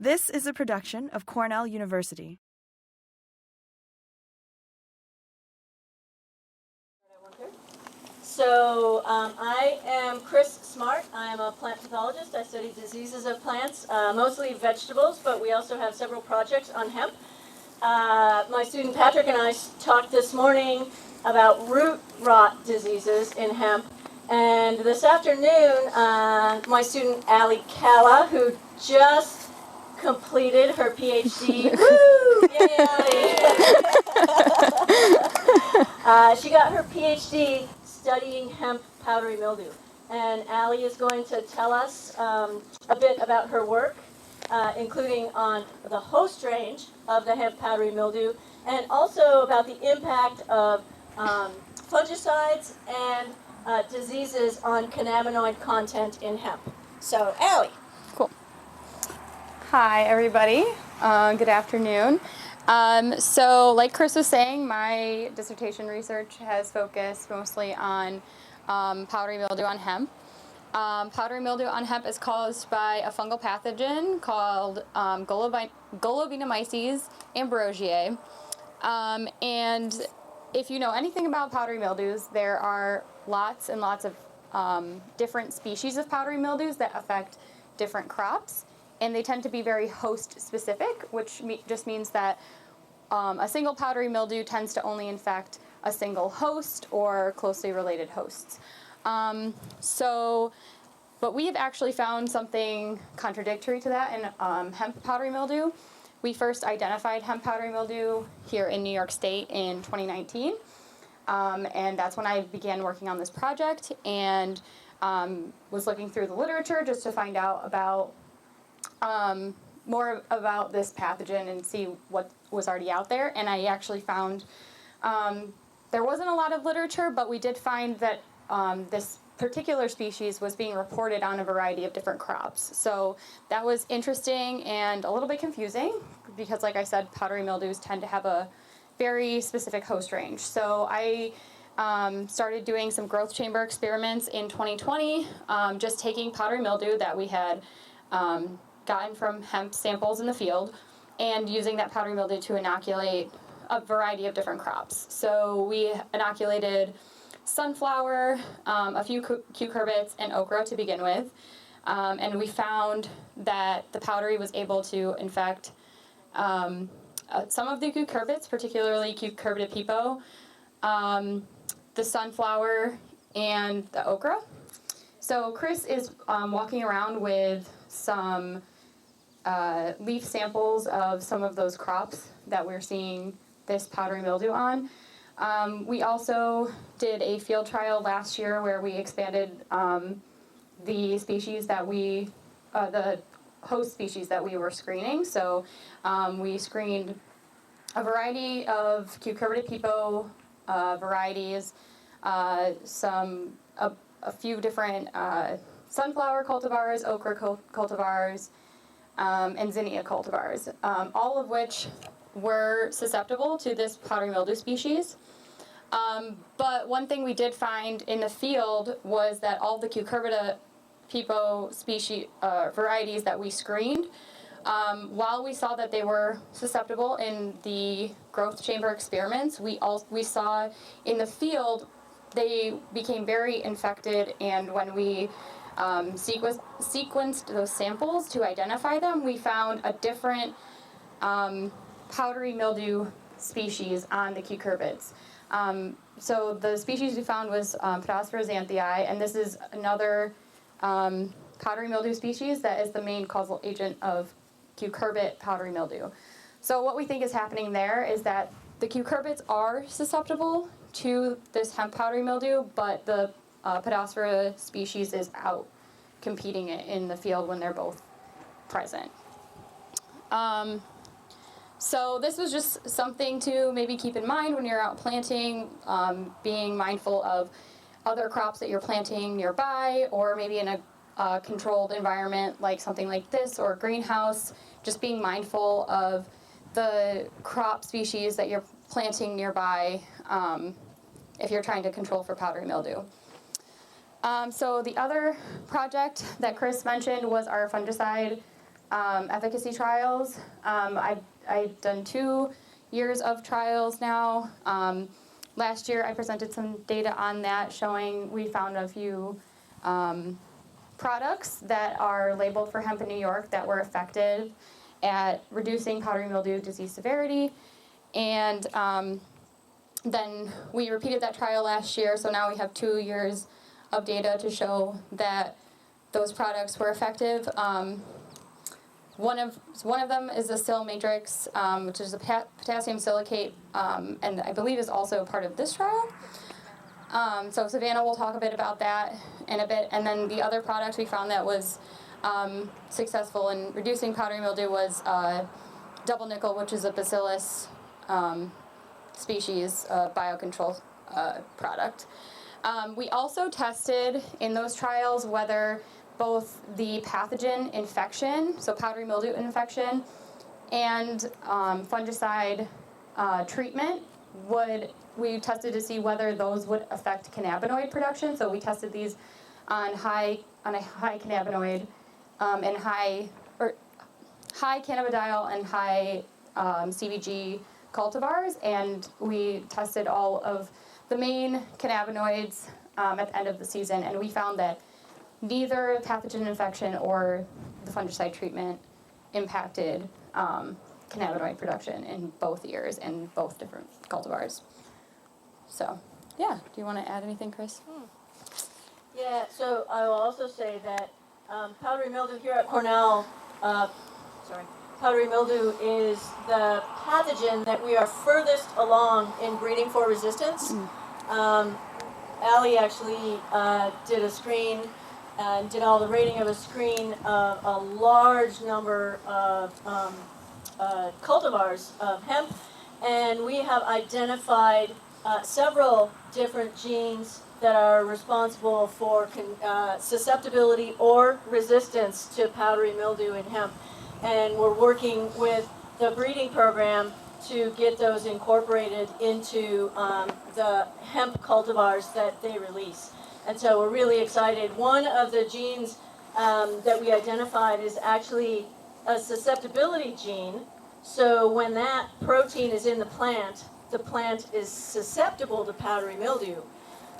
This is a production of Cornell University. So I am Chris Smart. I'm a plant pathologist. I study diseases of plants, mostly vegetables, but we also have several projects on hemp. My student Patrick and I talked this morning about root rot diseases in hemp. And this afternoon, my student Cala, who just completed her PhD. Woo! Yay! She got her PhD studying hemp powdery mildew. And Allie is going to tell us a bit about her work, including on the host range of the hemp powdery mildew, and also about the impact of fungicides and diseases on cannabinoid content in hemp. So, Allie. Cool. Hi, everybody. Good afternoon. So like Chris was saying, my dissertation research has focused mostly on powdery mildew on hemp. Powdery mildew on hemp is caused by a fungal pathogen called Golobinomyces ambrosiae. And if you know anything about powdery mildews, there are lots and lots of different species of powdery mildews that affect different crops. And they tend to be very host specific, which just means that a single powdery mildew tends to only infect a single host or closely related hosts. But we have actually found something contradictory to that in hemp powdery mildew. We first identified hemp powdery mildew here in New York State in 2019. And that's when I began working on this project and was looking through the literature just to find out about more about this pathogen and see what was already out there. And I actually found there wasn't a lot of literature, but we did find that this particular species was being reported on a variety of different crops. So that was interesting and a little bit confusing because, like I said, powdery mildews tend to have a very specific host range. So I started doing some growth chamber experiments in 2020, just taking powdery mildew that we had gotten from hemp samples in the field and using that powdery mildew to inoculate a variety of different crops. So we inoculated sunflower, a few cucurbits, and okra to begin with. And we found that the powdery was able to infect some of the cucurbits, particularly Cucurbita pepo, the sunflower, and the okra. So Chris is walking around with some leaf samples of some of those crops that we're seeing this powdery mildew on. We also did a field trial last year where we expanded the species that the host species that we were screening. So we screened a variety of Cucurbita pepo varieties, a few different sunflower cultivars, okra cultivars, and zinnia cultivars, all of which were susceptible to this powdery mildew species. But one thing we did find in the field was that all the Cucurbita pepo species varieties that we screened, while we saw that they were susceptible in the growth chamber experiments, we saw in the field they became very infected, and when we sequenced those samples to identify them, we found a different powdery mildew species on the cucurbits. So the species we found was Pathology, and this is another powdery mildew species that is the main causal agent of cucurbit powdery mildew. So what we think is happening there is that the cucurbits are susceptible to this hemp powdery mildew, but the Pathology species is out competing it in the field when they're both present. So this was just something to maybe keep in mind when you're out planting, being mindful of other crops that you're planting nearby, or maybe in a controlled environment like something like this or a greenhouse, just being mindful of the crop species that you're planting nearby if you're trying to control for powdery mildew. So the other project that Chris mentioned was our fungicide efficacy trials. I've done 2 years of trials now. Last year I presented some data on that showing we found a few products that are labeled for hemp in New York that were effective at reducing powdery mildew disease severity. And then we repeated that trial last year, so now we have 2 years of data to show that those products were effective. One of them is the Sil Matrix, which is a potassium silicate, and I believe is also part of this trial. So Savannah will talk a bit about that in a bit. And then the other product we found that was successful in reducing powdery mildew was double nickel, which is a bacillus species biocontrol product. We also tested in those trials whether both the pathogen infection, so powdery mildew infection, and fungicide treatment we tested to see whether those would affect cannabinoid production. So we tested these on a high cannabinoid and high cannabidiol and high CBG cultivars, and we tested all of the main cannabinoids at the end of the season, and we found that neither pathogen infection or the fungicide treatment impacted cannabinoid production in both years and both different cultivars. So, yeah. Do you want to add anything, Chris? Yeah, so I will also say that powdery mildew here at Cornell, powdery mildew is the pathogen that we are furthest along in breeding for resistance. Allie actually did a screen and did all the rating of a screen of a large number of cultivars of hemp, and we have identified several different genes that are responsible for susceptibility or resistance to powdery mildew in hemp. And we're working with the breeding program to get those incorporated into the hemp cultivars that they release. And so we're really excited. One of the genes that we identified is actually a susceptibility gene. So when that protein is in the plant is susceptible to powdery mildew.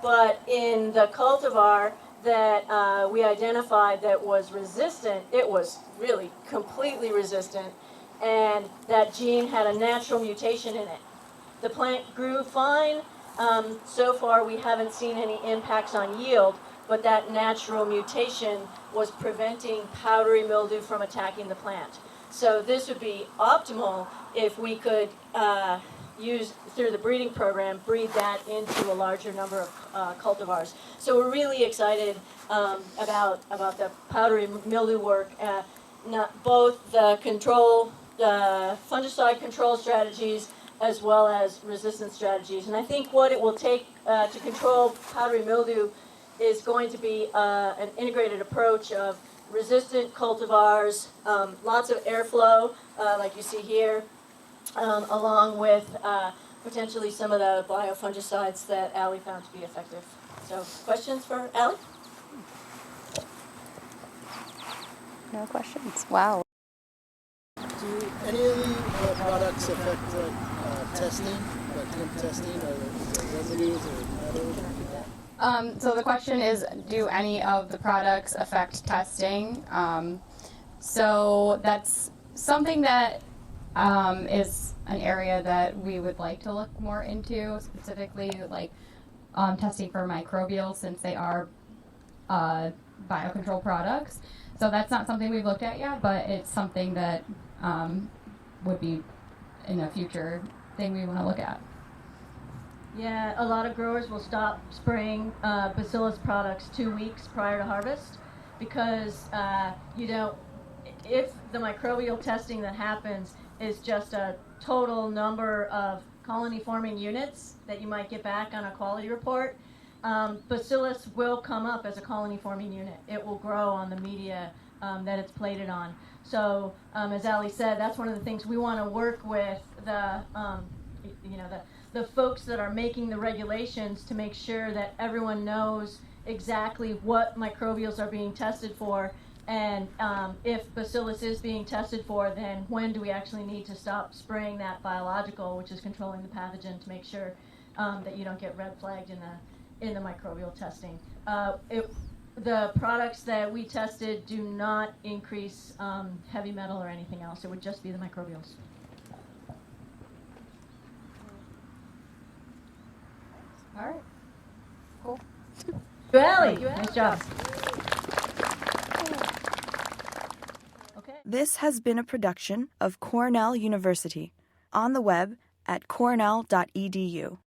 But in the cultivar that we identified that was resistant, it was really completely resistant, and that gene had a natural mutation in it. The plant grew fine. So far we haven't seen any impacts on yield, but that natural mutation was preventing powdery mildew from attacking the plant. So this would be optimal if we could use, through the breeding program, breed that into a larger number of cultivars. So we're really excited about the powdery mildew work, both the fungicide control strategies as well as resistance strategies. And I think what it will take to control powdery mildew is going to be an integrated approach of resistant cultivars, lots of airflow, like you see here, along with potentially some of the biofungicides that Allie found to be effective. So, questions for Allie? No questions. Wow. Do any of the products affect testing, like hemp testing, or residues or metals? So the question is, do any of the products affect testing? So that's something that is an area that we would like to look more into, specifically like testing for microbials, since they are biocontrol products. So that's not something we've looked at yet, but it's something that would be in a future thing we want to look at. Yeah, a lot of growers will stop spraying bacillus products 2 weeks prior to harvest because if the microbial testing that happens is just a total number of colony-forming units that you might get back on a quality report, bacillus will come up as a colony-forming unit. It will grow on the media that it's plated on. So, as Allie said, that's one of the things we want to work with the folks that are making the regulations to make sure that everyone knows exactly what microbials are being tested for And if bacillus is being tested for, then when do we actually need to stop spraying that biological, which is controlling the pathogen, to make sure that you don't get red flagged in the microbial testing. The products that we tested do not increase heavy metal or anything else. It would just be the microbials. All right. Cool. Allie, nice job. Okay. This has been a production of Cornell University, on the web at cornell.edu.